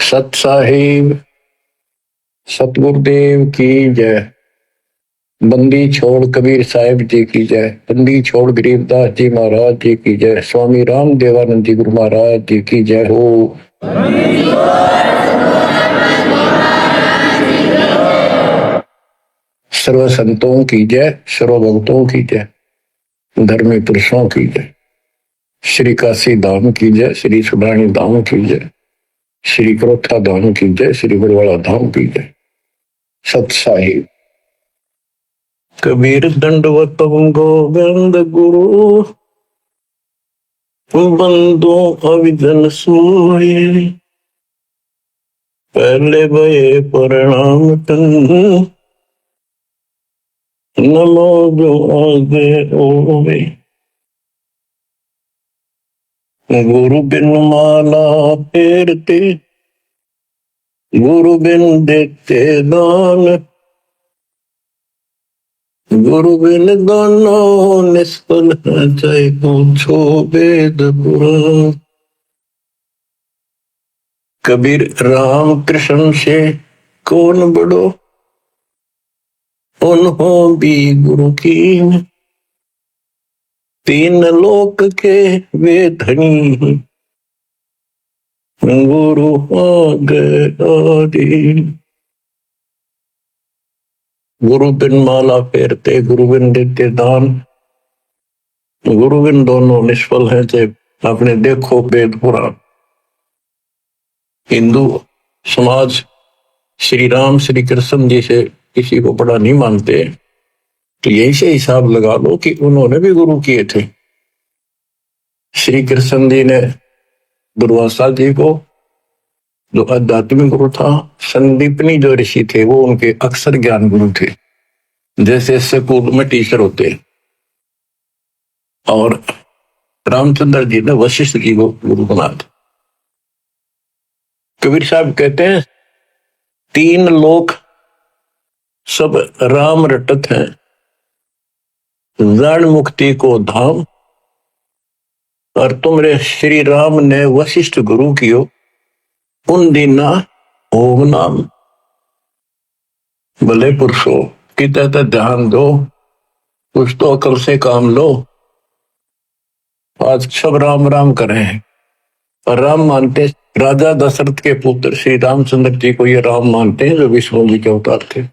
सत साहिब सतगुरुदेव की जय। बंदी छोड़ कबीर साहिब जी की जय। बंदी छोड़ गरीबदास जी महाराज जी की जय। स्वामी राम देवानंद जी गुरु महाराज जी की जय हो। सर्व संतों की जय, सर्व भक्तों की जय, धर्मी पुरुषों की जय। श्री काशी धाम की जय, श्री सुब्राणी धाम की जय, श्री क्रोथा धाम की जय, श्री बरवाड़ा धाम की जय। सत साहिब कबीर दंडवत गोविंद गुरु बंदो अविजन सोए। पहले भये प्रणाम तन नमो जो आगे ओवे। गुरु बिन माला फेरते, गुरु बिन देते दान, गुरु बिन दानो निष्फल है चाहे पूछो वेद पुराण। कबीर राम कृष्ण से कौन बड़ो, उन्हों भी गुरु की। तीन लोक के वे धनी, गुरु आगे आदि। गुरु बिन माला फेरते, गुरु बिन देते दान, गुरु बिन दोनों निष्फल है चाहे आपने देखो वेद पुराण। हिंदू समाज श्री राम श्री कृष्ण जी से किसी को बड़ा नहीं मानते, तो यही से हिसाब लगा लो कि उन्होंने भी गुरु किए थे। श्री कृष्ण जी ने दुर्वासा जी को, जो आध्यात्मिक गुरु था, संदीपनी जो ऋषि थे वो उनके अक्षर ज्ञान गुरु थे, जैसे स्कूल में टीचर होते। और रामचंद्र जी ने वशिष्ठ जी को गुरु बना दिया। कबीर साहब कहते हैं तीन लोक सब राम रटत हैं, जड़ मुक्ति को धाम। और तुमरे श्री राम ने वशिष्ठ गुरु कियो, उन दीना ओम नाम। भले पुरुषो कितना तो ध्यान दो, कुछ तो अकल से काम लो। आज सब राम राम कर रहे हैं और राम मानते राजा दशरथ के पुत्र श्री रामचंद्र जी को ये राम मानते हैं जो विष्णु जी के अवतार थे।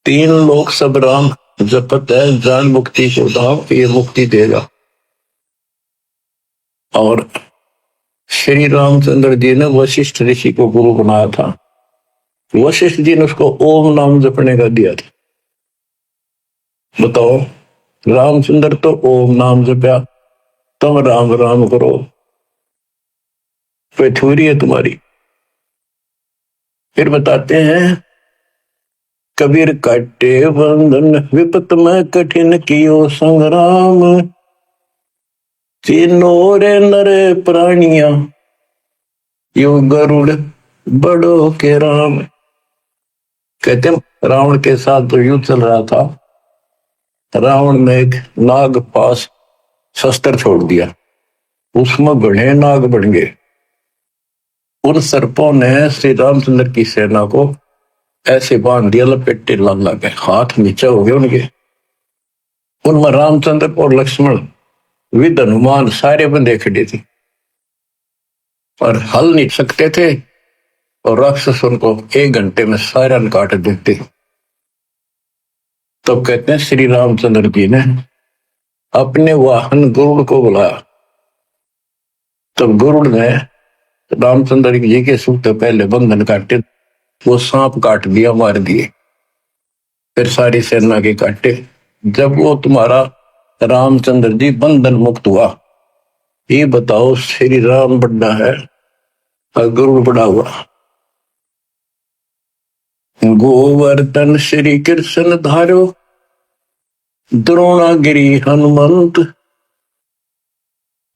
तीन लोग सब राम जपत है, जान मुक्ति को धाम, ये मुक्ति देगा। और श्री रामचंद्र जी ने वशिष्ठ ऋषि को गुरु बनाया था। वशिष्ठ जी ने उसको ओम नाम जपने का दिया था। बताओ, रामचंद्र तो ओम नाम जपया, तुम राम राम करो, पेठूरी है तुम्हारी। फिर बताते हैं कबीर काटे बंधन विपत में कठिन कियो संग्राम। तीनों रे नरे प्राणिया यो गरुड़ बड़ो के राम। कहते रावण के साथ जो युद्ध चल रहा था, रावण ने एक नाग पास शस्त्र छोड़ दिया, उसमें घने नाग बन गए। उन सर्पों ने श्री रामचंद्र की सेना को ऐसे बांध दिया, लपेटे लगे, हाथ नीचे हो गए उनके। उनमें रामचंद्र और लक्ष्मण विद हनुमान सारे बंदे खड़े थे और हल नहीं सकते थे, और राक्षस उनको 1 घंटे में सारा काट देते। तब कहते हैं श्री रामचंद्र जी ने अपने वाहन गरुड़ को बुलाया। तब गरुड़ ने रामचंद्र जी के सूते पहले बंधन काटे, वो सांप काट दिया, मार दिए। फिर सारी सेना के काटे। जब वो तुम्हारा रामचंद्र जी बंधन मुक्त हुआ, ये बताओ श्री राम बड़ा है और गरुड़ बड़ा हुआ। गोवर्धन श्री कृष्ण धारो, द्रोणागिरी हनुमंत।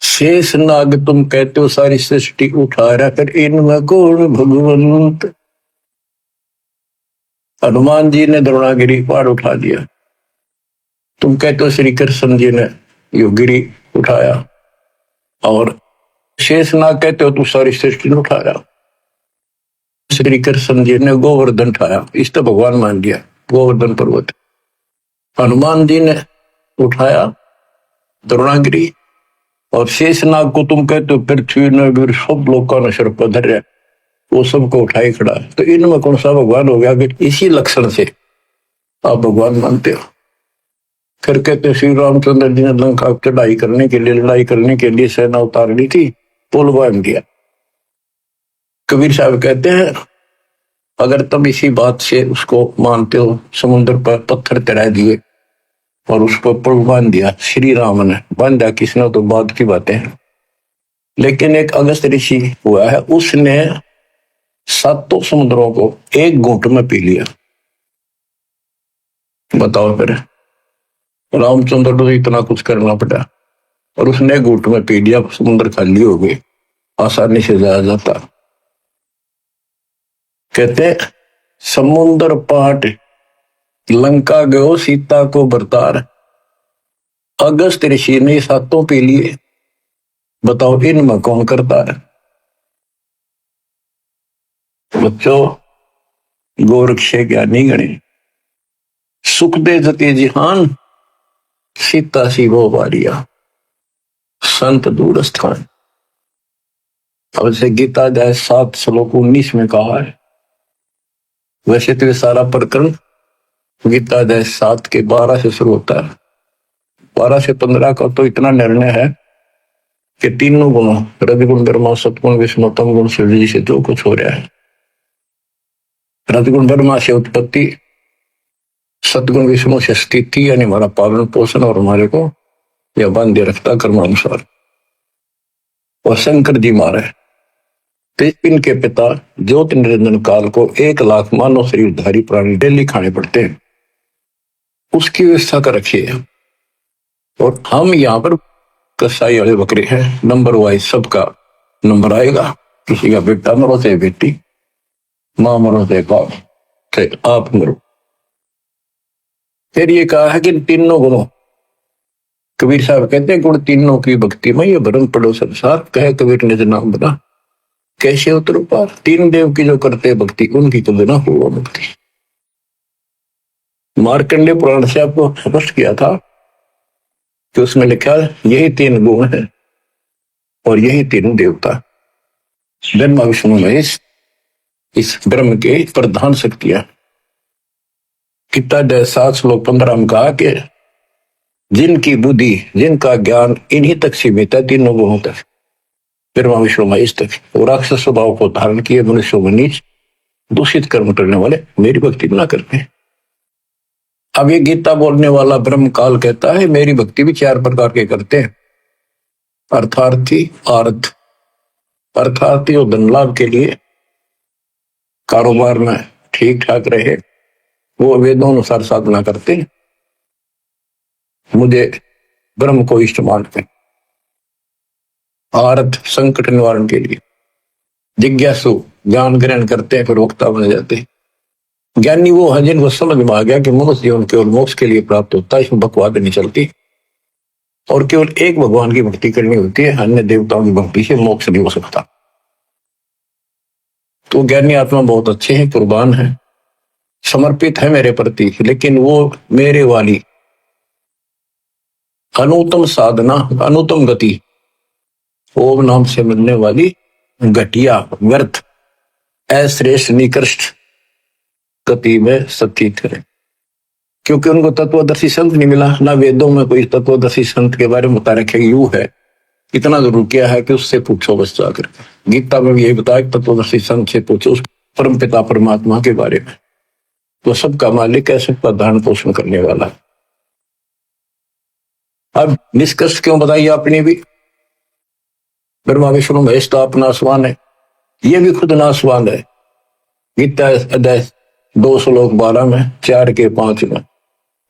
शेष नाग तुम कहते हो सारी सृष्टि उठा रहा कर, इनमें कौन भगवंत। हनुमान जी ने द्रोणागिरी पहाड़ उठा दिया, तुम कहते हो श्री कृष्ण जी ने यो गिरी उठाया। और शेष नाग कहते हो तू सारी सृष्टि ने उठाया। श्री कृष्ण जी ने गोवर्धन उठाया, इस तो भगवान मान लिया गोवर्धन पर्वत। हनुमान जी ने उठाया द्रोणागिरी, और शेषनाग को तुम कहते हो पृथ्वी ने भी सब लोगों ने सिर पर धर, वो सबको उठाई खड़ा। तो इनमें कौन सा भगवान हो गया कि इसी लक्षण से आप भगवान मानते हो? फिर कहते श्री रामचंद्र जी ने लंका चढ़ाई करने के लिए, लड़ाई करने के लिए सेना उतार ली थी, पुल बांध दिया। कबीर साहब कहते हैं अगर तुम इसी बात से उसको मानते हो, समुद्र पर पत्थर चढ़ा दिए और उसको पुल बांध दिया, श्री राम ने बांधा, किसने तो बाद की बातें हैं। लेकिन एक अगस्त ऋषि हुआ है, उसने सातों समुद्रों को एक घूंट में पी लिया। बताओ फिर, रामचंद्र को इतना कुछ करना पड़ा और उसने घूंट में पी लिया, समुद्र खाली हो गए, आसानी से जाया जाता। कहते समुद्र पाट लंका गयो सीता को बरतार, अगस्त ऋषि ने सातों पी लिए, बताओ इनमें कौन करता है? बच्चों, गोरक्ष ज्ञानी गणे, सुख दे जते जिहान, सीता सी वो बारिया, संत दूर स्थान। अब से गीता अध्याय 7 श्लोक 19 में कहा है। वैसे तो सारा प्रकरण गीता अध्याय 7 के 12 से शुरू होता है। 12 से 15 का तो इतना निर्णय है कि तीनों गुणों, रजगुण ब्रह्मा सतगुण विष्णु तम गुण शिव जी से जो कुछ हो रहा है। रजगुण ब्रह्मा से उत्पत्ति, सतगुण विष्णु से स्थिति यानी हमारा पालन पोषण और हमारे को यह बांधे रखता कर्मानुसार, और शंकर जी मारे तो इनके पिता ज्योति निरंजन काल को 1 लाख मानव शरीरधारी प्राणी डेली खाने पड़ते हैं, उसकी व्यवस्था कर रखी है। और हम यहाँ पर कसाई वाले बकरे हैं, नंबर वाइज सबका नंबर आएगा, किसी का बेटा मरो चाहे बेटी, मां मरो चाहे बाप, चाहे आप मरो। फिर ये कहा है कि तीनों गुणों, कबीर साहब कहते हैं गुण तीनों की भक्ति में ये भरम पड़ो संसार, कहे कबीर ने नाम बना कैसे उतरो पार। तीन देव की जो करते भक्ति, उनकी तो बिना हो भक्ति। मार्कंडेय पुराण से आपको स्पष्ट किया था कि उसमें लिखा यही 3 गुण है और यही 3 देवता, ब्रह्मा विष्णु महेश, इस ब्रह्म के प्रधान शक्तियां। गीता अध्याय 7 श्लोक 15 में कहा कि जिनकी बुद्धि, जिनका ज्ञान इन्हीं तक सीमित है, तीनों गुणों तक, ब्रह्मा विष्णु महेश तक, और राक्षस स्वभाव को धारण किए मनुष्य को नीच दूषित कर्म करने वाले मेरी भक्ति ना करते। अब ये गीता बोलने वाला ब्रह्म काल कहता है मेरी भक्ति भी 4 प्रकार के करते हैं। अर्थार्थी, अर्थ अर्थार्थी और धन लाभ के लिए, कारोबार में ठीक ठाक रहे, वो वेदों अनुसार साधना करते हैं, मुझे ब्रह्म को इष्ट मानते। अर्थ संकट निवारण के लिए, जिज्ञासु ज्ञान ग्रहण करते हैं, फिर वक्ता बन जाते हैं। ज्ञानी वो है जिनको समझ में आ गया कि मनुष्य जीवन केवल मोक्ष के लिए प्राप्त होता है, इसमें बकवाद नहीं चलती, और केवल एक भगवान की भक्ति करनी होती है, अन्य देवताओं की भक्ति से मोक्ष नहीं हो सकता। तो ज्ञानी आत्मा बहुत अच्छे हैं, कुर्बान है, समर्पित है मेरे प्रति, लेकिन वो मेरे वाली अनुत्तम साधना, अनुत्तम गति, ओम नाम से मिलने वाली घटिया व्यर्थ अश्रेष्ठ निकृष्ट गति में सतीत करें, क्योंकि उनको तत्वदर्शी संत नहीं मिला। ना वेदों में कोई तत्वदर्शी संत के बारे में बता रखे, यू है, इतना जरूर किया है कि उससे पूछो बस जाकर। गीता में भी यही बताया तत्वदर्शी संत से पूछो उस परम पिता परमात्मा के बारे में, तो सबका मालिक है, सबका धारण पोषण करने वाला। अब निष्कर्ष क्यों बताइए आपने भी, ब्रह्मा विष्णु महेश तो आप नासवान है, ये भी खुद नासवान है। गीता अध्याय 2 श्लोक 12 में, 4 के 5 में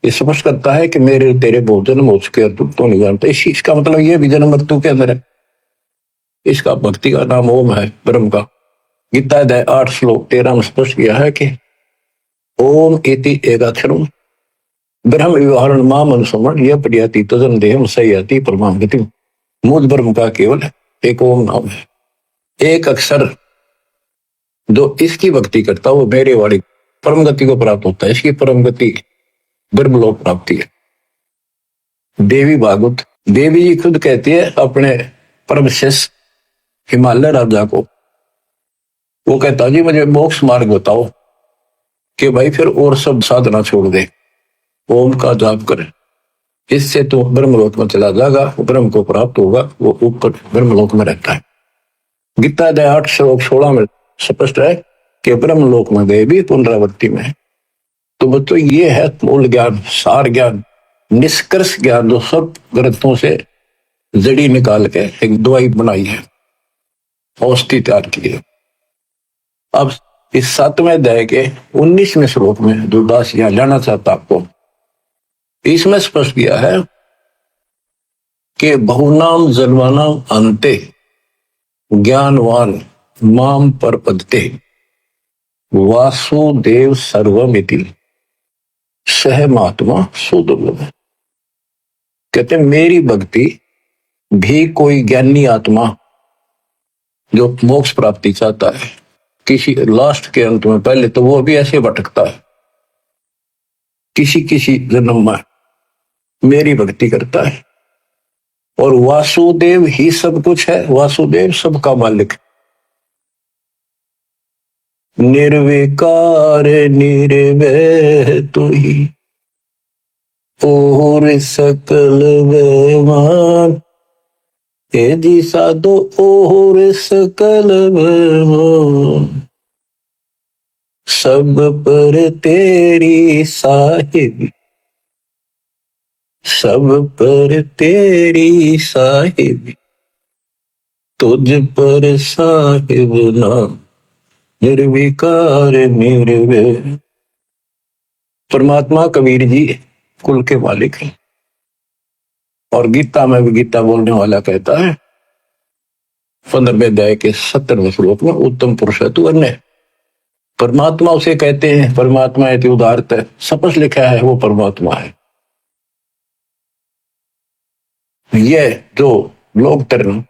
ये स्पष्ट करता है कि मेरे तेरे बहुत जन्म हो चुके, तू तो नहीं जानता। इसका मतलब ये भी जन्म मृत्यु के अंदर है। इसका भक्ति का नाम ओम है, ब्रह्म का। गीता अध्याय 8 श्लोक 13 में स्पष्ट किया है कि ओम इति एकाक्षरम ब्रह्म विवरण माम अनुसमण यह प्रयाति तजन देहम सयाति परमाम गति। मूल ब्रह्म का केवल एक ओम नाम है, एक अक्षर जो इसकी भक्ति करता वो मेरे वाली परम गति को प्राप्त होता है। इसकी परम गति ब्रह्मलोक प्राप्ति है। देवी भागवत, देवी जी खुद कहती है अपने परम शिष्य हिमालय राजा को, वो कहता जी मुझे मोक्ष मार्ग बताओ, कि भाई फिर और सब साधना छोड़ दे, ओम का जाप करे, इससे तो ब्रह्मलोक में चला जाएगा, ब्रह्म को प्राप्त होगा, वो ऊपर ब्रह्मलोक में रहता है। गीता अध्याय 8 श्लोक 16 में स्पष्ट है कि ब्रह्मलोक में गए भी पुनरावृत्ति में। तो बच्चों ये है मूल ज्ञान, सार ज्ञान, निष्कर्ष ज्ञान, जो सब ग्रंथों से जड़ी निकाल के एक दवाई बनाई है, औषधि तैयार की है। अब इस 7वें अध्याय के 19वें श्लोक में जो दास यहां लाना चाहता आपको, इसमें स्पष्ट किया है कि बहुनाम जन्मानाम अंते ज्ञानवान माम परपदते वासुदेव सर्वमिति सह महात्मा सुदुर्लभ। कहते मेरी भक्ति भी कोई ज्ञानी आत्मा जो मोक्ष प्राप्ति चाहता है किसी लास्ट के अंत में, पहले तो वो भी ऐसे भटकता है, किसी किसी जन्म में मेरी भक्ति करता है, और वासुदेव ही सब कुछ है, वासुदेव सबका मालिक, निर्विकार निर्वैर तू ही और सकल वैमान, हे जी साधो और सकल वैमान, सब पर तेरी साहिब, सब पर तेरी साहिब, तुझ पर साहिब नाम निर्विकार निर्वैर। परमात्मा कबीर जी कुल के मालिक हैं, और गीता में भी गीता बोलने वाला कहता है 15वें अध्याय के 70वें श्लोक में, उत्तम पुरुष है तू अन्य। परमात्मा उसे कहते हैं, परमात्मा है उदारत है, स्पष्ट लिखा है वो परमात्मा है। यह जो लोक तरण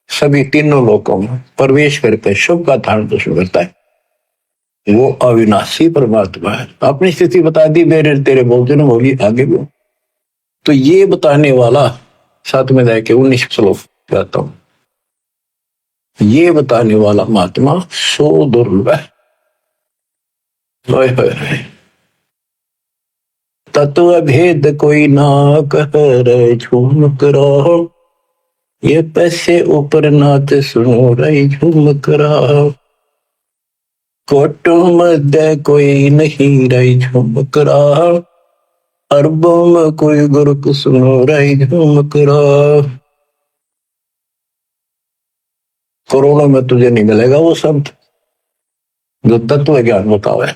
सभी तीनों लोकों में प्रवेश करके शुभ का धारण पोषण करता है, वो अविनाशी परमात्मा है। अपनी स्थिति बता दी, मेरे तेरे बहुत जन्म होगी, आगे भी। तो ये बताने वाला 7वें अध्याय के 19 श्लोक कहता हूं, ये बताने वाला महात्मा सो दुर्लभ है। तत्व भेद कोई ना कह झूम करो, ये पैसे ऊपर नाच सुनो रही झूम करा, कोटों मध्य कोई नहीं रही झूम करा, अरबों में कोई गुरु सुनो रही झूम करा। करोड़ों में तुझे नहीं मिलेगा वो शब्द जो तत्व ज्ञान बतावे।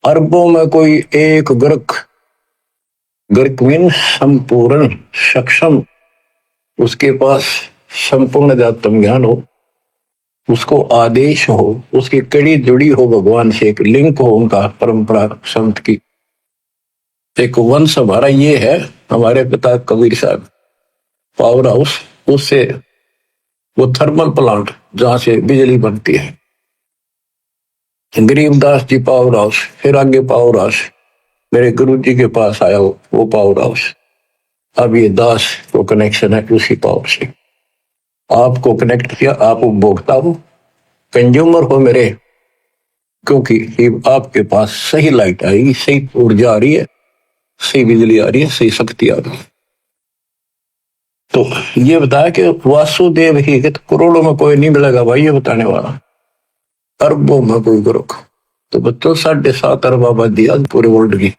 अरबों में कोई एक गर्क, गर्कविन संपूर्ण सक्षम, उसके पास संपूर्ण अध्यात्म ज्ञान हो, उसको आदेश हो, उसकी कड़ी जुड़ी हो भगवान से, एक लिंक हो उनका परंपरा संत की, एक वंश हमारा ये है। हमारे पिता कबीर साहब पावर हाउस, उससे वो थर्मल प्लांट जहां से बिजली बनती है, गरीबदास जी पावर हाउस, फिर आगे पावर हाउस, मेरे गुरु जी के पास आया वो पावर हाउस। अब ये दास को कनेक्शन है उसी पावर से, आपको कनेक्ट किया, आप उपभोक्ता हो, कंज्यूमर हो मेरे, क्योंकि आपके पास सही लाइट आएगी, सही ऊर्जा आ रही है, सही बिजली आ रही है, सही शक्ति आ रही है। तो ये बताया कि वासुदेव ही, तो करोड़ों में कोई नहीं मिलेगा भाई, ये बताने वाला, अरबों में कोई गुरु। तो बच्चों 7.5 अरब आबादी आज पूरे वर्ल्ड की,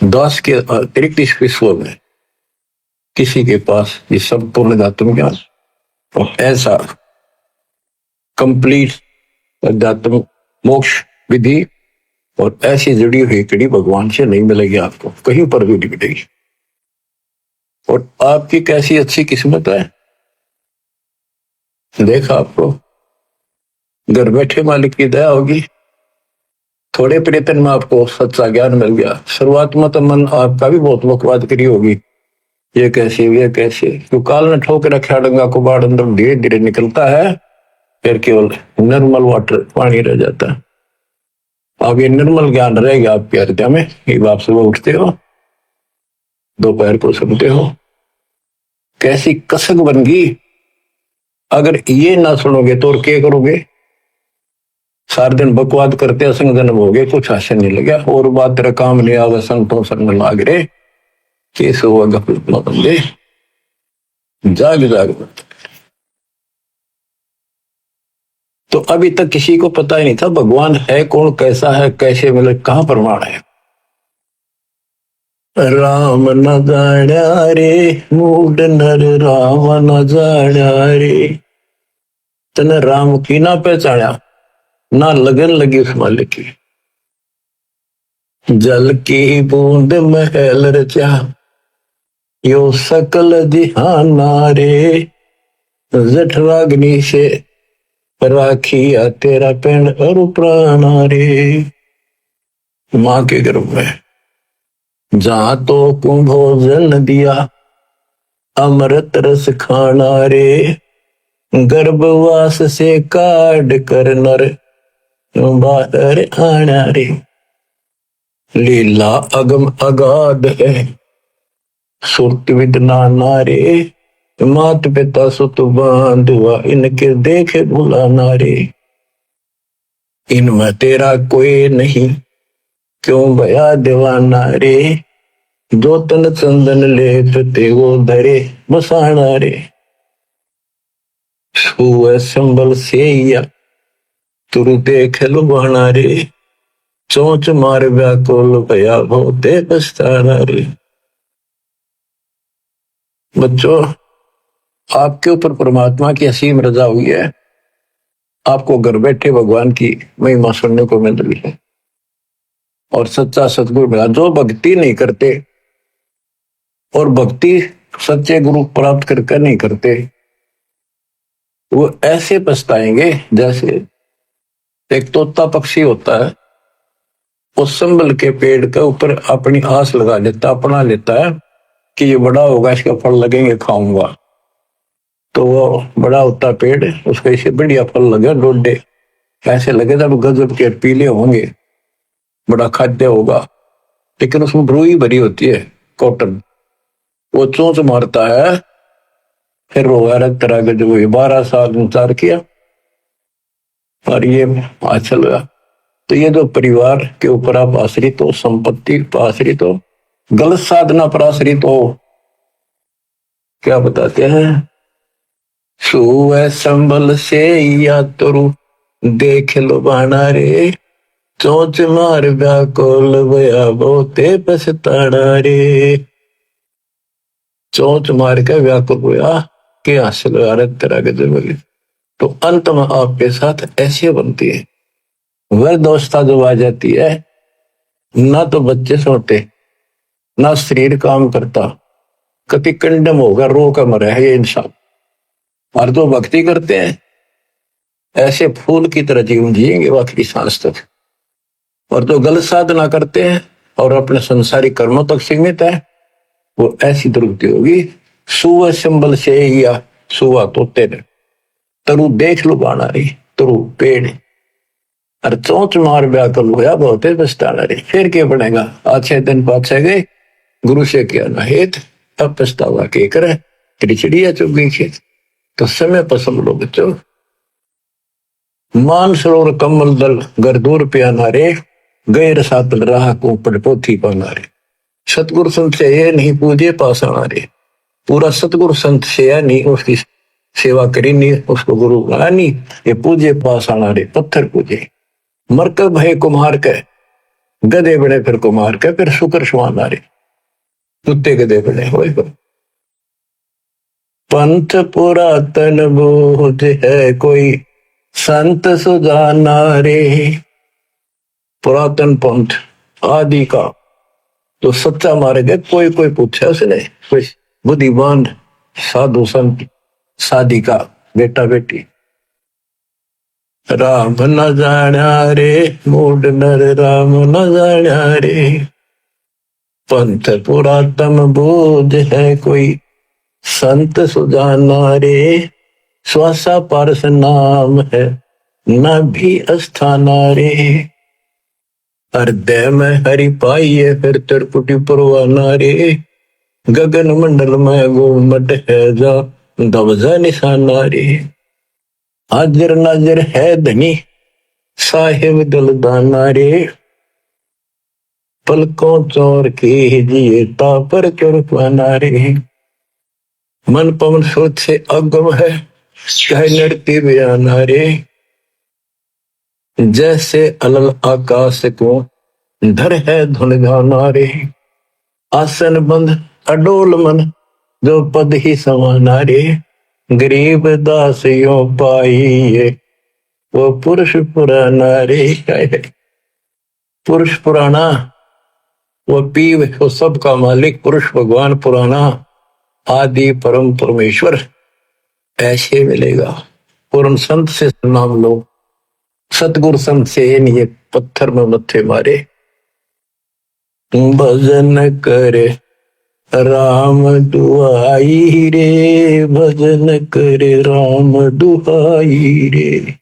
10 के अतिरिक्त इस विश्व में किसी के पास ये संपूर्ण अध्यात्म ज्ञान और ऐसा कंप्लीट अध्यात्म मोक्ष विधि और ऐसी जुड़ी हुई कड़ी भगवान से नहीं मिलेगी, आपको कहीं पर भी नहीं मिलेगी। और आपकी कैसी अच्छी किस्मत है, देखा आपको घर बैठे मालिक की दया होगी, थोड़े प्रयत्न में आपको सच्चा ज्ञान मिल गया। शुरुआत में तो मन आपका भी बहुत बकवाद करी होगी, ये कैसे, ये कैसे, तो काल ने ठोक रखा डंगा को बाढ़ अंदर धीरे धीरे निकलता है, फिर केवल निर्मल वाटर पानी रह जाता है। अब ये निर्मल ज्ञान रहेगा आपके हृदय में। एक आप सुबह उठते हो, दोपहर को सुनते हो, कैसी कसक बन गई। अगर ये ना सुनोगे तो और क्या करोगे? सारे दिन बकवाद करते असंग जन्म हो गए, कुछ हास्य नहीं लगा, और बात तेरा काम नहीं आवे, संतों संग लाग रे, केस हुआ गफलत न बंदे, जाग जाग। तो अभी तक किसी को पता ही नहीं था भगवान है कौन, कैसा है, कैसे मिले, कहां प्रमाण है। राम न जाण्या रे मूड नर, राम न जाण्या रे। तने राम की ना पहचाना, ना लगन लगी उस मालिक की। जल की बूंद महल रचा, यो सकल जिहाना रे। जठराग्नि से राखिया तेरा पेड़ और प्राणा रे। मां के गर्भ में जहां तो को भोजन दिया, अमृत रस खाना रे। गर्भवास से काट कर नर बाहर आना रे। लीला अगम अगाध है, सुरत विद नाना रे। मात पिता सुत बांधुआ, इनके देखे बुलाना रे। इनमें तेरा कोई नहीं, क्यों भया दीवाना रे। जो तन चंदन ले ते वो धरे बसाना रे। सुअ संबल से या तुरु देख लुभाना रे। चोंच मार व्याकुल भया होते पछताना रे। बच्चों, आपके ऊपर परमात्मा की असीम रजा हुई है। आपको घर बैठे भगवान की महिमा सुनने को मिल रही है, और सच्चा सतगुरु मिला। जो भक्ति नहीं करते, और भक्ति सच्चे गुरु प्राप्त करके नहीं करते, वो ऐसे पछताएंगे जैसे एक तोता पक्षी होता है, वो संभल के पेड़ के ऊपर अपनी आस लगा लेता, अपना लेता है कि ये बड़ा होगा, इसके फल लगेंगे, खाऊंगा। तो वो बड़ा होता पेड़, उसको इसे बढ़िया फल लगे, डोडे ऐसे लगे जब गजब के पीले होंगे, बड़ा खाद्य होगा। लेकिन उसमें ब्रूई भरी होती है, कॉटन। वो चोंच मारता है, फिर वो अलग तरह के जो 12 साल इंतजार किया, और ये अच्छा लगा। तो ये जो परिवार के ऊपर आप आश्रित हो, संपत्ति पर आश्रित हो, गलत साधना पर आश्रित हो, क्या बताते हैं? सुअ संबल से या तुरु देख लो बाना रे। चोंच मार व्याकुल भया बहुते पछताना रे। चोंच मार के व्याकुल हुआ कि हासिल तरह के जरूरी। तो अंत में आपके साथ ऐसे बनती है वह दोस्ता जो आ जाती है, ना तो बच्चे सोते, ना शरीर काम करता, कति कंडम होगा, रो का मरे है ये इंसान। और जो भक्ति करते हैं ऐसे फूल की तरह जीवन जिएंगे आखिरी सांस तक। और जो गलत साधना करते हैं और अपने संसारिक कर्मों तक सीमित है, वो ऐसी दुर्गति होगी। सुअ संबल से या सुआ तोते ने, तरु देख लो बाना रही, तरु पेड़, और चोंच मार व्याकुल होया बहुते पछताना रे। फिर क्या बनेगा? अच्छे दिन पाछे गए, गुरु से किया ना हेत, अब पछतावा के करे, तेरी चिड़िया चुग गई खेत। तो समय पसंद लो बच्चों। मानसरोवर कमल दल घर दूर प्याना रे। गैर सातल राह को पड़ पोथी पाना रे। सतगुरु संत से ये नहीं पूजे पासाना रे। पूरा सतगुरु संत से या नहीं उसकी सेवा करी नहीं, उसको गुरु बना नहीं, ये पूजे पासाना रे, पत्थर पूजे। मरकब है कुम्हार के, गधे बड़े फिर कुम्हार के, फिर शुक्र सुहाना रे। कुत्ते गधे बड़े हो। पंथ पुरातन बोध है कोई, संत सुजाना रे। पुरातन पंथ आदि का तो सच्चा मार्ग है, कोई कोई पूछा उसने, कोई बुद्धिमान साधु संत साधिका बेटा बेटी। राम न जाण्या रे मूड नर, राम न जाण्या रे। पंथ पुरातन बोध है कोई, संत सुजाना रे। श्वासा पारस नाम है न भी अस्थाना रे। हृदय में हरि पाइये फिर त्रिपुटी परवाना रे। गगन मंडल में गोमट है जा दबजा निशाना रे। हाजिर नाजिर है धनी साहिब दलदाना रे। पलकों चोर के जिए पर चुरपाना रे। मन पवन सोच से अगम है कह नड़ती बयाना रे। जैसे अलल आकाश को धर है धुन गाना रे। आसन बंद अडोल मन जो पद ही समाना रे। गरीब दास यो पाइए वो पुरुष पुराना रे। पुरुष पुराना वो पीव वो सबका मालिक पुरुष भगवान पुराना आदि परम परमेश्वर ऐसे मिलेगा। पूर्ण संत से नाम लो। सतगुरु संत से ये पत्थर में मत्थे मारे। भजन करे राम दुआई रे। भजन करे राम दुआई रे।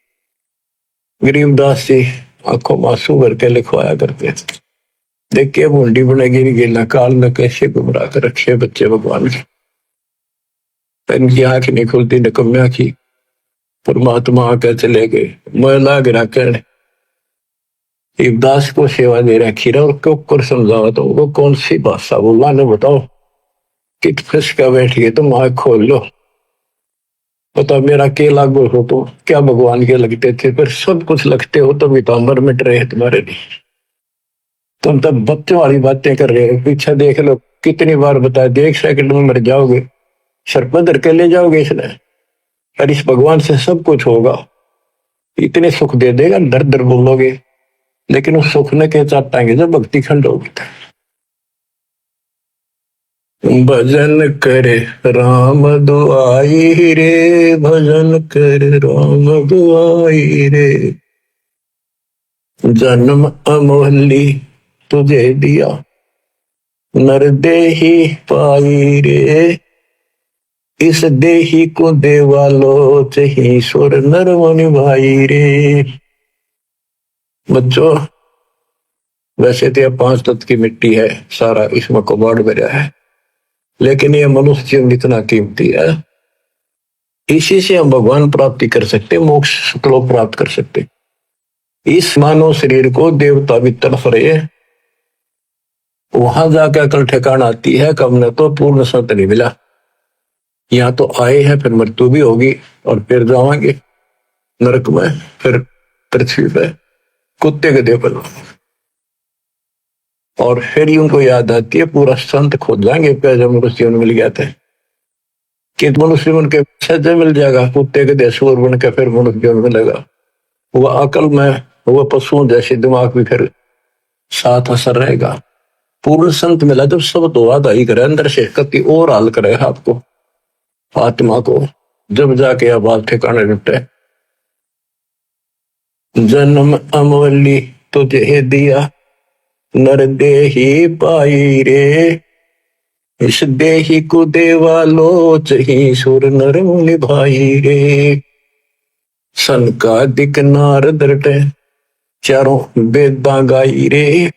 गरीबदास जी आंखों में आंसू भर के लिखवाया करते थे। देखिए मुंडी बनेगी गिला काल में कैसे गुमराह कर रखे बच्चे भगवान के। इनकी आंख नहीं खुलती निकम्या की। परमात्मा आकर चले गए महिला गिरा कर इब्दास को सेवा दे रखी रहा और क्यों कर समझावा तो वो कौन सी भाषा बोला ने बताओ। कित फंस का बैठ गए तुम आंख खोल लो। पता मेरा के लागू हो तो क्या भगवान के लगते थे फिर सब कुछ लगते हो तो वितांबर मिट रहे तुम्हारे लिए। तुम तब बच्चों वाली बातें कर रहे हो। पीछे देख लो कितनी बार बताया देख सेकंड में मर जाओगे सर पदर के ले जाओगे इसने। और इस भगवान से सब कुछ होगा इतने सुख दे देगा डर डर बोलोगे लेकिन उस सुख ने के चाटाएंगे जब भक्ति खंड होगी। भजन करे राम दुआई रे। भजन करे राम दुआई रे। जन्म अमोहली तुझे दिया नर देही पाई रे। इस देही को देवालो चही सुर नर मुनि भाई रे। बच्चों वैसे तो यह 5 तत्व की मिट्टी है सारा इसमें कबाड़ भरा है लेकिन यह मनुष्य जीवन इतना कीमती है। इसी से हम भगवान प्राप्ति कर सकते मोक्ष सुखलोक प्राप्त कर सकते। इस मानव शरीर को देवता भी तड़फ रहे हैं। वहां जाकर अकल ठिकाना आती है कब न तो पूर्ण संत नहीं मिला। यहाँ तो आए हैं फिर मृत्यु भी होगी और फिर जावांगे नरक में फिर पृथ्वी पे कुत्ते के देवल। और फिर ही उनको याद आती है पूरा संत खोज जाएंगे जब मनुष्य जीवन मिल गया था कि मनुष्य जीवन के सज्जे मिल जाएगा कुत्ते के देशूर बन के फिर मनुष्य जीवन मिलेगा। वह अकल में वह पशुओं जैसे दिमाग भी फिर साथ असर रहेगा। पूर्ण संत मिला जब सब तो वादा ही करे अंदर से कति और हाल करे आपको आत्मा को जब जाके अब बात ठिकाने लुटे। जन्म अमोली तुझे दिया नर देही पाई रे। इस देही को देवालो चही सुर नर मुनि भाई रे। सन का दिक नारद रटे चारों वेदा गाई रे।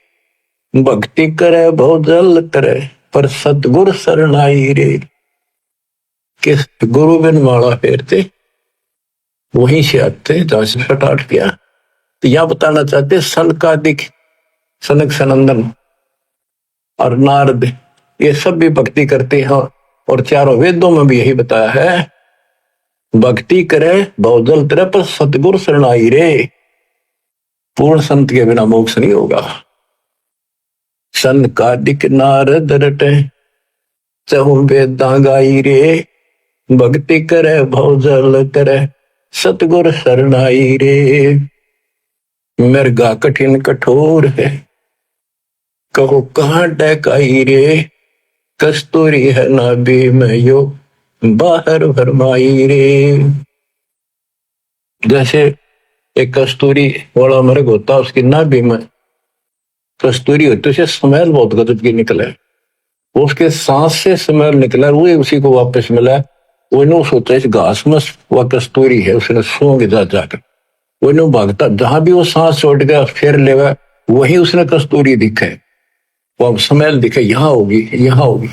भक्ति करे भोजल करे पर सतगुर शरणाई रे। किस गुरु बिन माला फेरते वहीं से आते जहां से स्टार्ट किया। तो यह बताना चाहते सन का दिक सनक सनंदन और नारद ये सब भी भक्ति करते हैं और चारों वेदों में भी यही बताया है भक्ति करे भवजल तेरे पर सतगुरु शरणाई रे। पूर्ण संत के बिना मोक्ष नहीं होगा। सन का दिक नारद रटे चहु वेदा गाई रे। भक्ति करे भवजल तेरे सतगुरु शरणाई रे। मृगा कठिन कठोर है कहो कहाँ डकाई रे। कस्तूरी है नाभि में यो बाहर भरमाई रे। जैसे एक कस्तूरी वाला मृग होता उसकी नाभि में कस्तूरी होती उसे स्मेल बहुत गजब की निकले। उसके सांस से स्मेल निकला वो उसी को वापस मिला वो सोचा इस घास में वह कस्तूरी है, उसने सूंघ जा जाकर वो भागता, जहां भी वो सांस छोड़ गया फिर लेगा, वही उसने कस्तूरी दिखे, वो स्मेल दिखे, यहाँ होगी यहाँ होगी।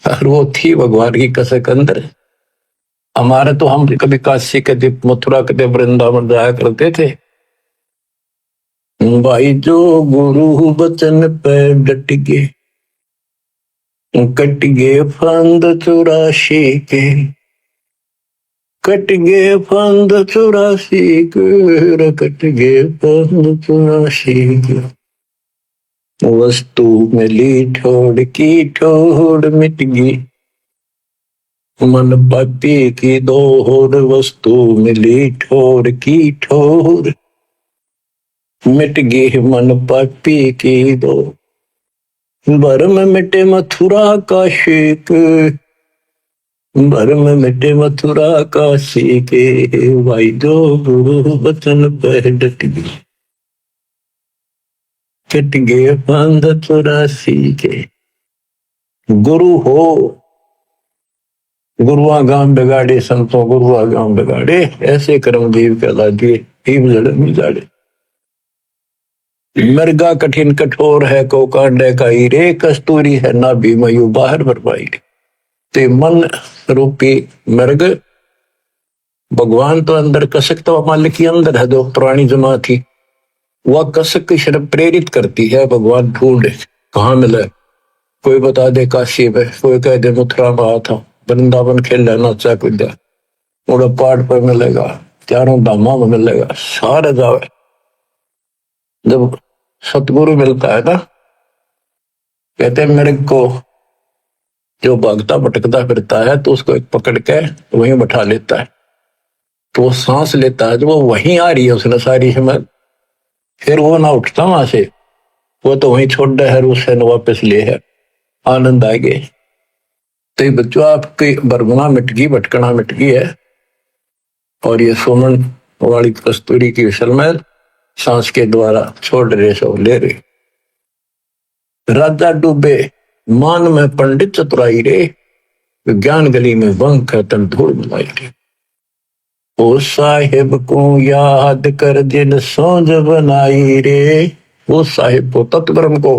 और वो थी भगवान की कसक अंदर। हमारे तो हम कभी काशी के दीप, मथुरा के दीप, वृंदावन जाया करते थे भाई, जो गुरु बचन पे डट गए, कट गए फंद 84 के, कट गए फंद 84 के, कट गए फंद 84 के। वस्तु मिली ठोड़ की ठोड़ मिट गई, मन पापी की दौड़, वस्तु मिली ठोड़ की ठोड़ मिट गई, मन पापी की दौड़। भरम मिटे मथुरा का शेक, भरम मिटे मथुरा का शेके, भाई जो गुरु बचन पर डट गई, कट गए फंद 84 के। गुरु हो गुरुआ गांव बिगाड़े, संतों गुरुआ गांव बिगाड़े, ऐसे कर्मदेव कहला दिए भीम जड़ जाड़े। मृगा कठिन कठोर है को कांडे का रे, कस्तूरी है ना भी मयू बाहर भरपाई। ते मन रूपी मृग, भगवान तो अंदर कसक तो मालिक के अंदर है, जो पुरानी जमा थी वह कसक की शर्म प्रेरित करती है, भगवान ढूंढे कहाँ मिले, कोई बता दे काशी में, कोई कह दे मथुरा में आया था, वृंदावन खेलना नाचा कूदा, थोड़ा पहाड़ पर मिलेगा, चारों धामा में मिलेगा, सारे जावे। जब सतगुरु मिलता है ना, कहते मेरे को जो भागता भटकता फिरता है तो उसको एक पकड़ के वहीं बैठा लेता है, तो वो सांस लेता है, जो वो वहीं आ रही है उसने सारी हिम्मत, फिर वो ना उठता वहां से, वो तो वहीं छोड़ दे है, उससे वापस ले है, आनंद आ गए। तो ये बच्चों आपकी बरगुना मिट गई, भटकना मिट गई है, और ये सोमन वाली कस्तूरी की विशलमैल सांस के द्वारा छोड़ रहे, सो ले रहे। राजा डूबे मान में पंडित चतुराई रे, विज्ञान गली में वंक तन धूल बुलाई रे। ओ साहिब को याद कर जिन सोज बनाई रे, वो साहिब को तत्वरम को,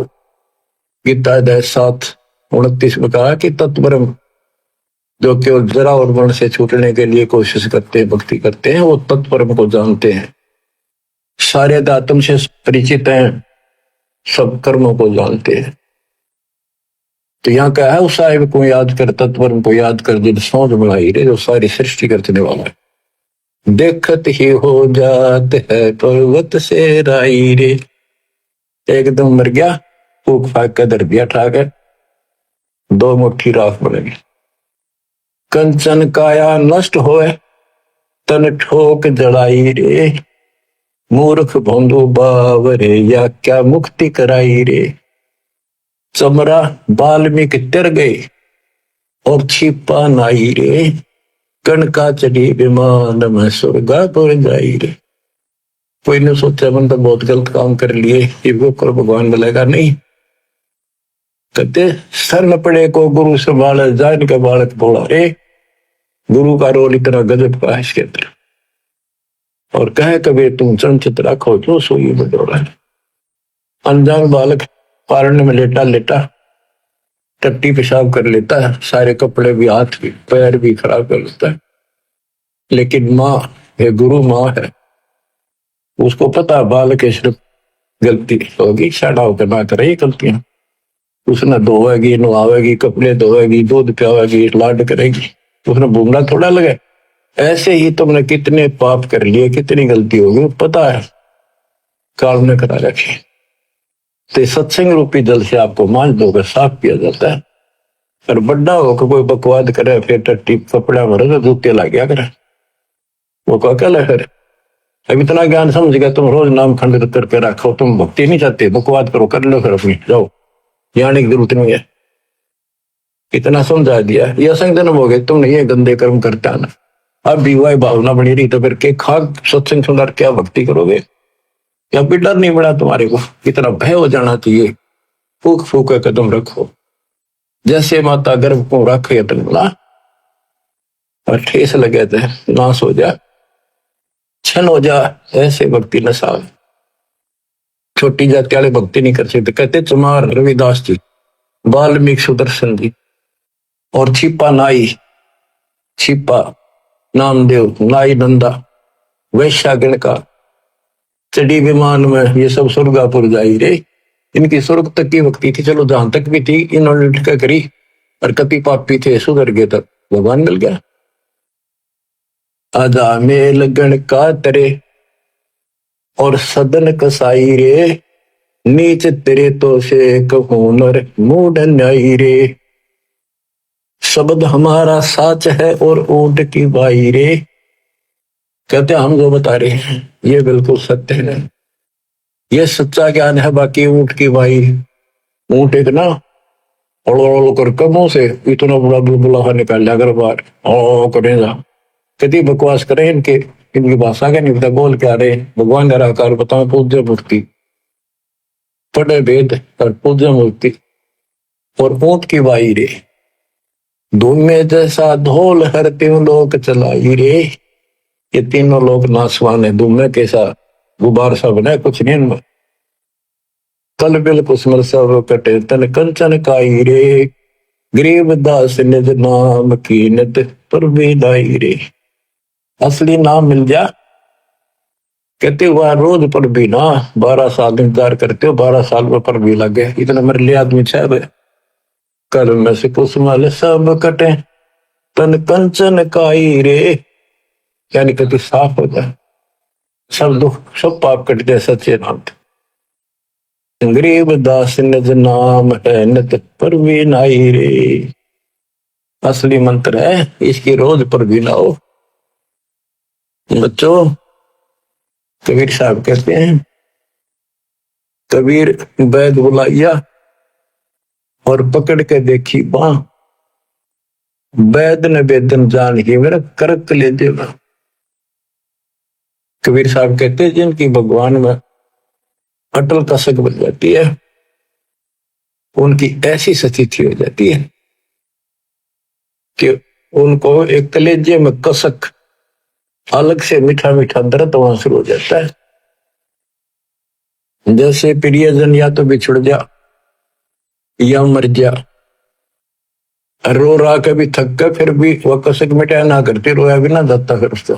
गीता अध्याय 7:29 में कहा कि तत्वरम जो केवल जरा और वर्ण से छूटने के लिए कोशिश करते हैं, भक्ति करते हैं, वो तत्परम को जानते हैं, सारे दातुम से परिचित हैं, सब कर्मों को जानते हैं। तो यहाँ क्या है, उस साहिब को याद कर, तत्परम को याद कर, जिन सोच बनाई रे, जो सारी सृष्टि करने वाला है। देखत ही हो जात है पर्वत से राई रे, एकदम मर गया, फूक फाक कर दर दिया ठा के, 2 मुट्ठी राख बनेगी। कंचन काया नष्ट होए, तन ठोक जड़ाई रे, मूर्ख भोंदू बावरे, या क्या मुक्ति कराई रे। चमरा बाल्मीकि तिर गए और छिपा नाई रे, कणका चढ़ी विमान में स्वर्गापुर जाई रे। कोई ने सोचा मन तो बहुत गलत काम कर लिए, ये करो भगवान मिलेगा नहीं। कहते सर न पड़े को गुरु संभाले, जान का बालक बोला रे, गुरु का रोल इतना गजब का है इसके अंदर। और कहे कबीर तुम चंचित रखो जो सोई बडोरा। अनजान बालक पारण में लेटा लेटा टट्टी पेशाब कर लेता है, सारे कपड़े भी, हाथ भी, पैर भी खराब कर लेता है, लेकिन माँ है, गुरु माँ है, उसको पता बालक सिर्फ गलती होगी, साड़ा होकर ना करे गलतियां, उसने धोएगी, नहावेगी, कपड़े धोएगी, दूध पियावेगी, लाड करेगी, उसने भूमना थोड़ा लगे। ऐसे ही तुमने कितने पाप कर लिए, कितनी गलती होगी, पता है, काल ने करा रखी। तो सत्संग रूपी जल से आपको मांझ दोगे, साफ किया जाता है। और बड़ा होकर कोई बकवाद करे, फिर टट्टी कपड़ा भरे तो जूते ला गया करे, वो को अकेला फिर। अब इतना ज्ञान समझ गया, तुम रोज नाम खंडित करके रखो, तुम भक्ति नहीं चाहते, बकवाद करो, कर लो फिर अपनी, जाओ, जाने की जरूरत नहीं है, इतना समझा दिया। ये असंग जन्म हो गए, तुमने ये गंदे कर्म करता ना, अब भी वही भावना बनी रही, तो फिर के खाक सत्संग सुनकर क्या भक्ति करोगे, क्या भी डर नहीं बना तुम्हारे को, इतना भय हो जाना चाहिए। फूक फूक कदम रखो, जैसे माता गर्भ को रखे तन बोला, और ठेस लगे थे, नाश हो जा, छन हो जा, ऐसे भक्ति न साव। छोटी जाति वाले भक्ति नहीं कर सकते। कहते चमार रविदास जी, वाल्मीकि सुदर्शन जी, और छिपा नाई, छिपा नामदेव, नाई नंदा, वैश्या गणका, चढ़ी विमान में, ये सब स्वर्गापुर जाई रे। इनकी स्वर्ग तक की भक्ति थी, चलो जहां तक भी थी इन्होंने क्या करी, और कति पापी थे सुधर गए तक भगवान मिल गया। आजा मेल गण का तरे और सदन कसाई रे, नीच तेरे तो से कहूनर मूड न्याई रे। शब्द हमारा साच है और ऊंट की बाई रे। कहते हम जो बता रहे हैं ये बिल्कुल सत्य है, ये सच्चा ज्ञान है। बाकी ऊंट की बाई, ऊंट एक ना ओलो कर कमों से इतना बड़ा बुलबुला निकाल लिया अगर बार ओ करेगा। कति बकवास करें इनके, इनकी भाषा का नहीं पता बोल क्या रहे। भगवान का आकार बताओ, पूज्य मूर्ति, पढ़े वेद और पूज्य मूर्ति और ऊंट की बाई रे। धूमे जैसा ढोल हर तीन लोग चलाई रे। ये तीनों लोग नासवान है, धूमे कैसा गुबार सा बना, कुछ नहीं इनमें। कल बिल कुसमल सब कटे तन कंचन काई रे। गरीब दास निज नाम कीनत पर बेदाई रे। असली नाम मिल जा, कहते हुआ रोज पर भी ना 12 साल इंतजार करते हो, 12 साल में पर भी लगे, इतना मेरे लिए आदमी छह। कल में से कुसमल सब कटे तन कंचन काई रे, यानी कि तू साफ हो जाए, सब दुख सब पाप कट जाए सच्चे नाम। गरीब दास निज नाम है नित पर भी नाई रे। असली मंत्र है, इसकी रोज पर भी लाओ। बच्चों, कबीर साहब कहते हैं, कबीर वैद बुलाइया और पकड़ के देखी बां, वैद ने वेदन जान ही मेरा करक ले देगा। कबीर साहब कहते हैं जिनकी भगवान में अटल कसक बन जाती है, उनकी ऐसी स्थिति हो जाती है कि उनको एक कलेजे में कसक अलग से मीठा मीठा दर्द वहां शुरू हो जाता है। जैसे प्रियजन या तो बिछुड़ जा या मर जा, रो रहा के भी थक गए फिर भी वह कसक मिटाया ना करती, रोया भी ना जाता, फिर उसको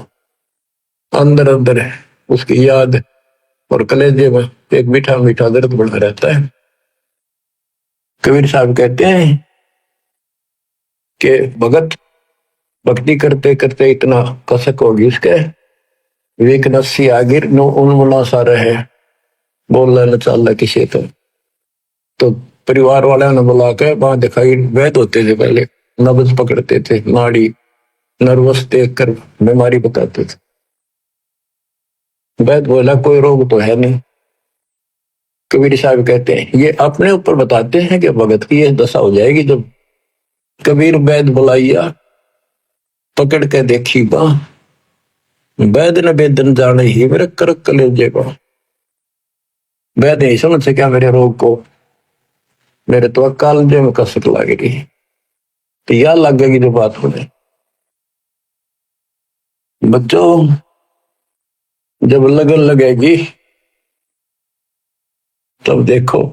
अंदर अंदर है उसकी याद और कलेजे में एक मीठा मीठा दर्द बना रहता है। कबीर साहब कहते हैं कि भगत भक्ति करते करते इतना कसक होगी उसके, वेक नस्सी आगिर नो उन्मुना सा रहे, बोल न चाल किसी तो परिवार वाले ने बुला के वहां दिखाई, वैद होते थे पहले, नब्ज पकड़ते थे, नाड़ी नर्वस देख कर बीमारी बताते थे। वैद बोला कोई रोग तो है नहीं। कबीर साहब कहते हैं ये अपने ऊपर बताते हैं कि भगत की यह दशा हो जाएगी जब कबीर वैद बुलाइया पकड़ के देखी बा, वैद ने वेदन जाने ही मेरे करक कलेजे को। वैद नहीं समझ सका मेरे रोग को, मेरे तो कालजे में कसक लगेगी, तो यह लगेगी जो बात होने। बच्चों, जब लगन लगेगी तब देखो,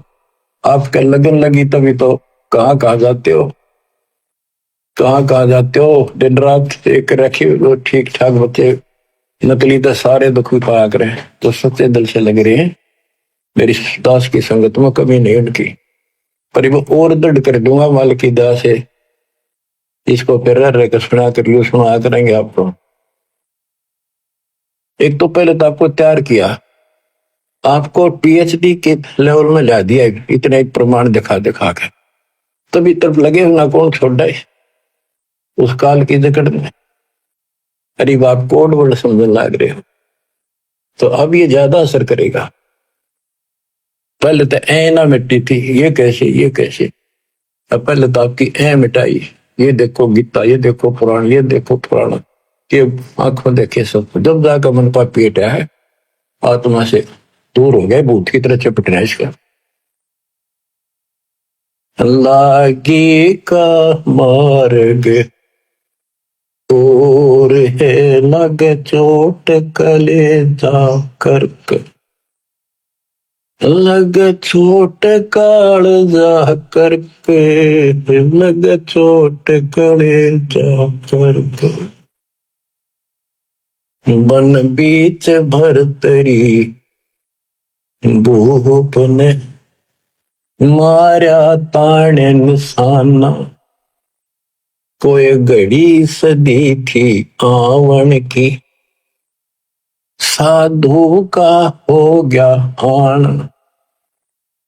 आपके लगन लगी तभी तो कहाँ कहाँ जाते हो, कहाँ कहाँ जाते हो। दिन रात एक रखी ठीक ठाक बच्चे, नकली तो सारे दुख भी पाया करें, तो सच्चे दिल से लग रहे हैं मेरी दास की संगत में कभी नहीं उनकी, पर वो और दृढ़ कर दूंगा माल की दया से। इसको फिर रहकर सुना कर यू सुना करेंगे आपको। एक तो पहले तो आपको तैयार किया, आपको पीएचडी के लेवल में ला दिया, इतने एक प्रमाण दिखा दिखा के, तभी तब लगे ना कौन छोड़ है उस काल की जकड़ में। अरे आप कोड वर्ड समझ लग रहे हो तो अब ये ज्यादा असर करेगा। पहले तो ए ना मिट्टी थी, ये कैसे ये कैसे, अब पहले तो आपकी ए मिटाई। ये देखो गीता, ये देखो पुराण, ये देखो पुराण, ये आंखों देखे सब, जब जाकर मन का पेट है आत्मा से दूर हो गए, भूत की तरह चपटना इसका। लागी का मार्ग और है लगे चोट कलेजा करके, लग चोट कालजा करके, लग चोट कलेजा करके। बन बीच भरतरी भूप ने मारा ताने निशाना, कोई घड़ी सदी थी आवन की, साधु का हो गया आन।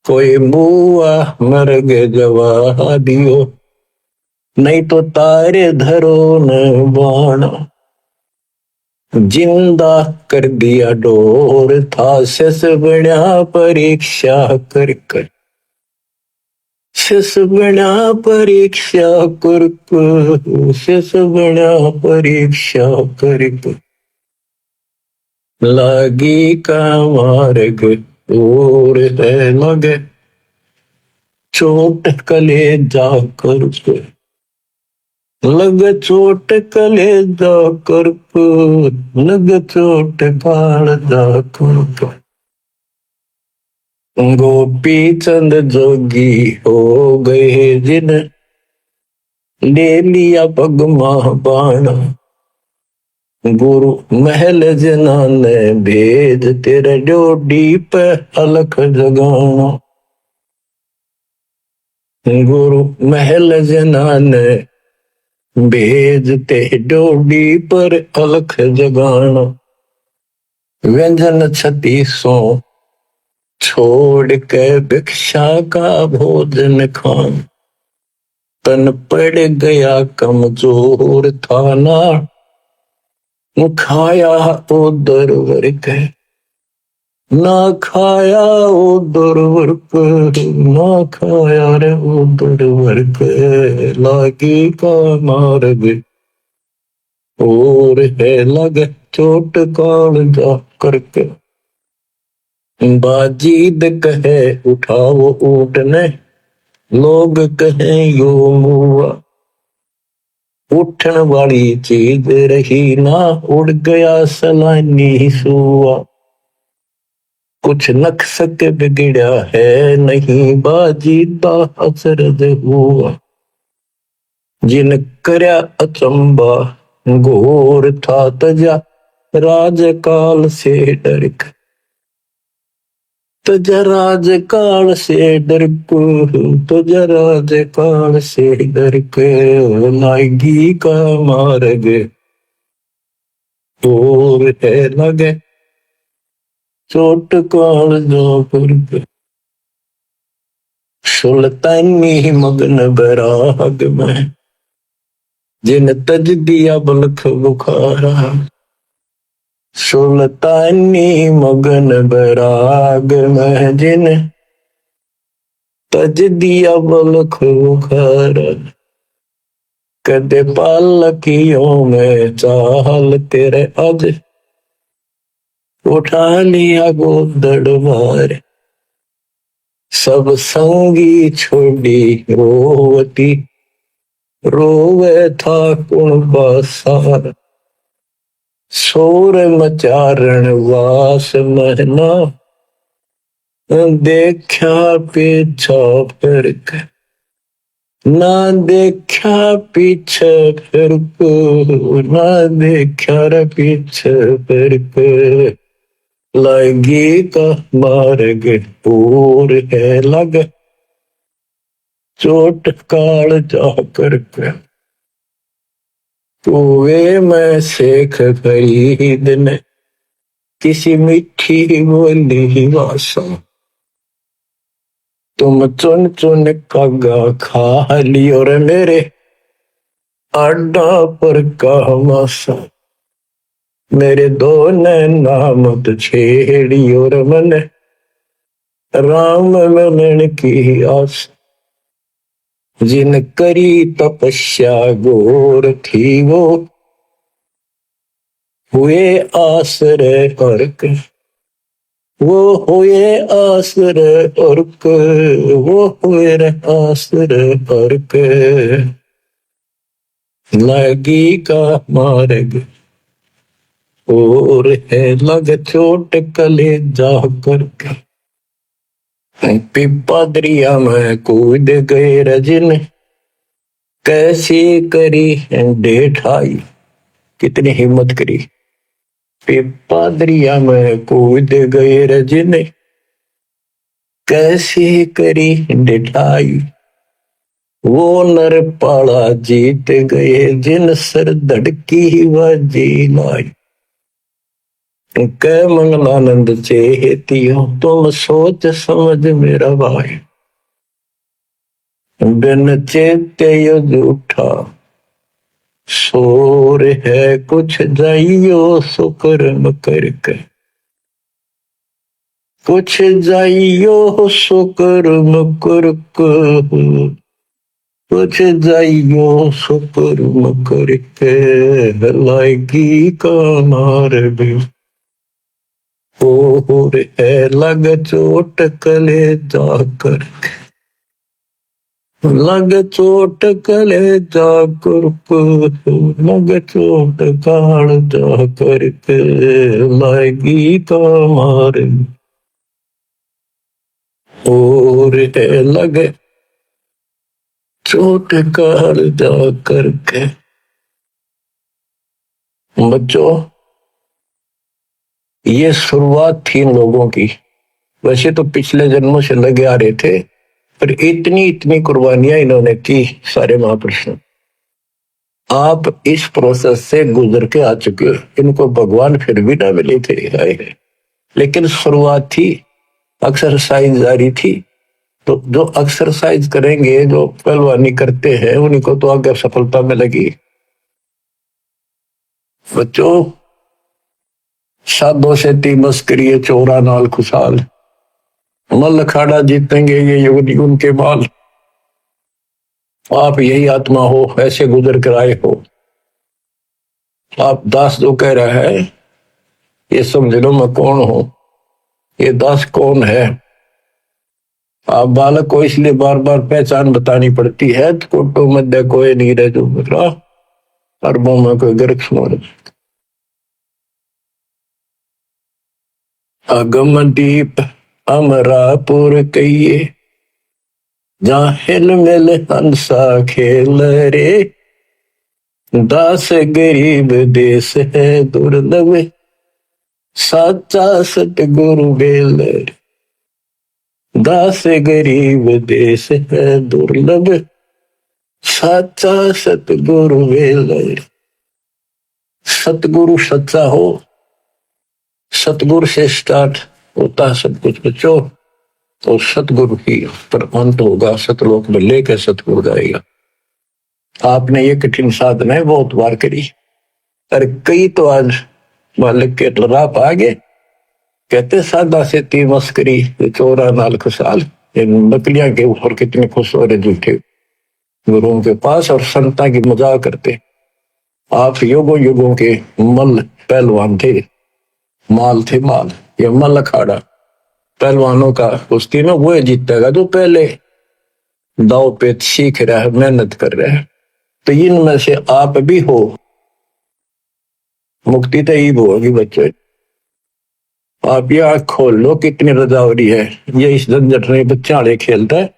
कोई बुआ मर गए जवा दियो, नहीं तो तारे धरो न बाण। जिंदा कर दिया डोर था शस बना परीक्षा कर कर, शस बना परीक्षा कर कर, शस बना परीक्षा कर कर। लागी का मार्ग और है लगे चोट कलेजा कर कर, लग चोट कलेजा कर कर, लग चोट कालजा कर कर। गोपी चंद जोगी हो गए जिन ले लिया पगमा बाण, गुरु महल जना ने भेद तेरे डोडी पे अलख जगाना। गुरु महल जना ने भेद ते डोडी पर अलख जगाना। व्यंजन छत्तीसों छोड़ के भिक्षा का भोजन खान, तन पड़ गया कमजोर था ना, खाया उधर वर्क, ना खाया उधर वर्क, ना खाया रे उधर वर्क। लागी का मार्ग और है लगे चोट कालजा करके। बाजीद कहे उठाओ ऊँटने, लोग कहे यो मुआ, उठन वाली चीज रही ना, उड़ गया सलानी सुआ। कुछ नक्सक बिगड़ा है नहीं, बाजीदा असरद हुआ। जिन करया अचंबा घोर था तजा, राजकाल से डर के, तुझे राजकाल से डर को, तुझे राजकाल से डर के। लागी का मार्ग और है लगे चोट कालजा पर। सुल्तानी मगन बराग में, जिन तज दिया बलख बुखारा। सुल्तानी मगन बराग में, जिन तज दिया बलख बुखारा। कदे पालकियों में चाल तेरे अज, उठा लिया गोदड़ मार। सब संगी छोड़ी रोवती, रोवे था कुणबा सार। शोर मचारण वास महना, देखा पीछा फिर के, ना देखा पीछे फिर को, ना देखा रे पीछे फिर के। लगी का मार्ग और है लग चोट कालजा करके। कुएं में शेख फरीद ने किसी मीठी बोली भाषा, तुम चुन चुन कागा खा लियो रे मेरे आडा पर का मासा। मेरे दो नैना मत छेड़ियो रे मने, राम मिलन की आस। जिन करी तपस्या घोर थी वो, हुए आश्रय अर्क, वो हुए आश्रय अर्क, वो हुए आश्रय अर्क। लगी का मार्ग और है लग चोट कले जा करके। पिपा दरिया में कूद गए रजन, कैसे करी डेठाई। कितनी हिम्मत करी। पिपा दरिया में कूद गए रजन, कैसे करी डेठाई। वो नर पाला जीत गए जिन सर धड़की व जीलाई। कै मंगलानंद चेतियो तुम सोच समझ मेरा भाई। बिन चेते यो झूठा शोर है कुछ जाइयो सुकर्म करके। कुछ जाइयो सुकर्म करके, कुछ जाइयो सुकर्म करके, लाएगी का मार्ग और है लग चोट कले जाकर। लग चोट कले जाकर, लग चोट काल जाकर के, लाएगी का मार्ग और है लग चोट काल जाकर के। बच्चों, ये शुरुआत थी इन लोगों की। वैसे तो पिछले जन्मों से लगे आ रहे थे, पर इतनी इतनी कुर्बानियां इन्होंने की सारे महापुरुषों। आप इस प्रोसेस से गुजर के आ चुके हो। इनको भगवान फिर भी ना मिले थे, लेकिन शुरुआत थी, एक्सरसाइज जारी थी। तो जो एक्सरसाइज करेंगे, जो पहलवानी करते हैं, उन्हीं को तो आगे सफलता मिलेगी। बच्चों, साधो से ती मस्करी चोरा नाल खुशहाल, मल अखाड़ा जीतेंगे ये युग उनके बाल। आप यही आत्मा हो, ऐसे गुजर कर आए हो। आप दास जो कह रहा है, ये समझ लो मैं कौन हूं। ये दास कौन है? आप बालक को इसलिए बार बार पहचान बतानी पड़ती है। तो कोटो मध्य कोई नहीं रह जो बता, अरबों में कोई गर्क सुन। अगम दीप अमरापुर कहिए, जहाँ हिल मिल हंसा खेल रे। दास गरीब देश है दुर्लभ, साचा सतगुरु बेल। दास गरीब देश है दुर्लभ, साचा सतगुरु बेल। सतगुरु सच्चा हो, सतगुरु से स्टार्ट होता है सब कुछ बच्चों। तो सतगुरु ही पर अंत होगा, सतलोक में लेकर सतगुरु जाएगा। आपने ये कठिन साधना बहुत बार करी, और कई तो आज मालिक के राह आ गए। कहते सादा से ती मस्करी चोरा नाल खुशहाल। नकलियां के ऊपर कितने खुश हो रहे झूठे गुरुओं के पास, और संता की मजाक करते। आप युगों युगों के मल पहलवान थे, माल थे माल। ये मल अखाड़ा पहलवानों का कुश्ती में वो जीतेगा जो पहले दाव पेच सीख रहा है, मेहनत कर रहा है। तो इनमें से आप भी हो। मुक्ति तो ईब होगी बच्चे। आप ये आंख खोल लो, कितनी रजावरी है। ये इस झंझट में बच्चा आड़े खेलता है,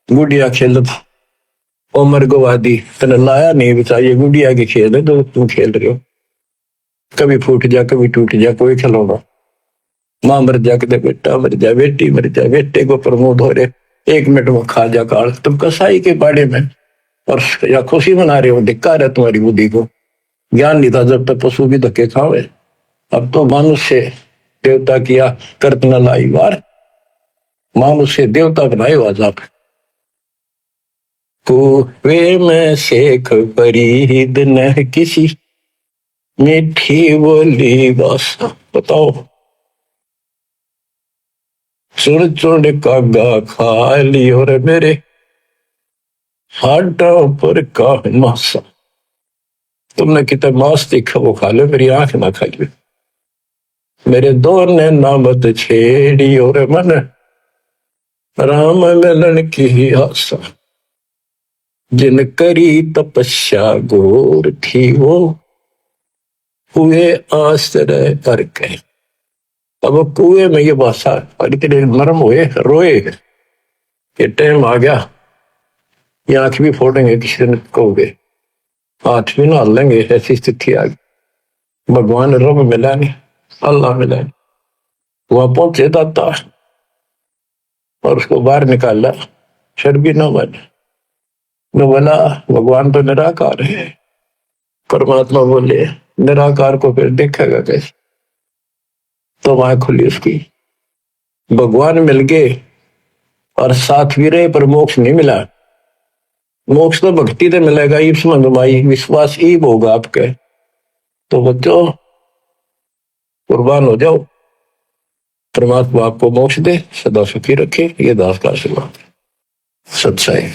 गुड़िया खेलता उमर गवादी तने लाया नहीं बचा। ये गुड़िया के खेल है जो तुम खेल रहे हो। कभी फूट जा, कभी टूट जा, कोई खिलौना। मां मर जा, कदे बेटा मर जा, बेटी मर जा, बेटे को प्रमोद हो रहे, 1 मिनट में खा जा काल। तुम कसाई के बाड़े में और या खुशी मना रहे हो। धिक्कार है तुम्हारी बुद्धि को। ज्ञान नहीं था जब तक पशु भी धक्के खावे। अब तो मनुष्य देवता किया करत न लाई वार, मनुष्य देवता बनाए आज आप। कुएं में शेख फरीद न किसी, मीठी बोली बस। बताओ, चुन चुन कागा खा ली और मेरे हाडा पर का मासा। तुमने कितना मांस देखा वो खा लो, मेरी आंख ना खाइए। मेरे दो ने नामत छेड़ी और मन राम मिलन की आशा। जिन करी तपस्या घोर थी वो हुए आश्रय करके। अब वो कुएं में ये भाषा और इतने नरम हुए रोए, ये टाइम आ गया, ये आंख भी फोड़ेंगे किसी दिन कहोगे, हाथ भी ना लेंगे, ऐसी स्थिति आ गई। भगवान रब मिला नहीं, अल्लाह मिला नहीं, वहां पहुंचे दाता और उसको बाहर निकाला, फिर भी न बने न बोला। भगवान तो निराकार है। परमात्मा बोले निराकार को फिर देखेगा कैसे? तो वहां खुली उसकी, भगवान मिल गए और साथ भी रहे पर मोक्ष नहीं मिला। मोक्ष तो भक्ति से मिलेगा, ईप्स मंगमाई विश्वास ईब होगा आपके। तो बच्चों कुर्बान हो जाओ, परमात्मा आपको मोक्ष दे, सदा सुखी रखे, ये दास का आशीर्वाद। सच्चाई।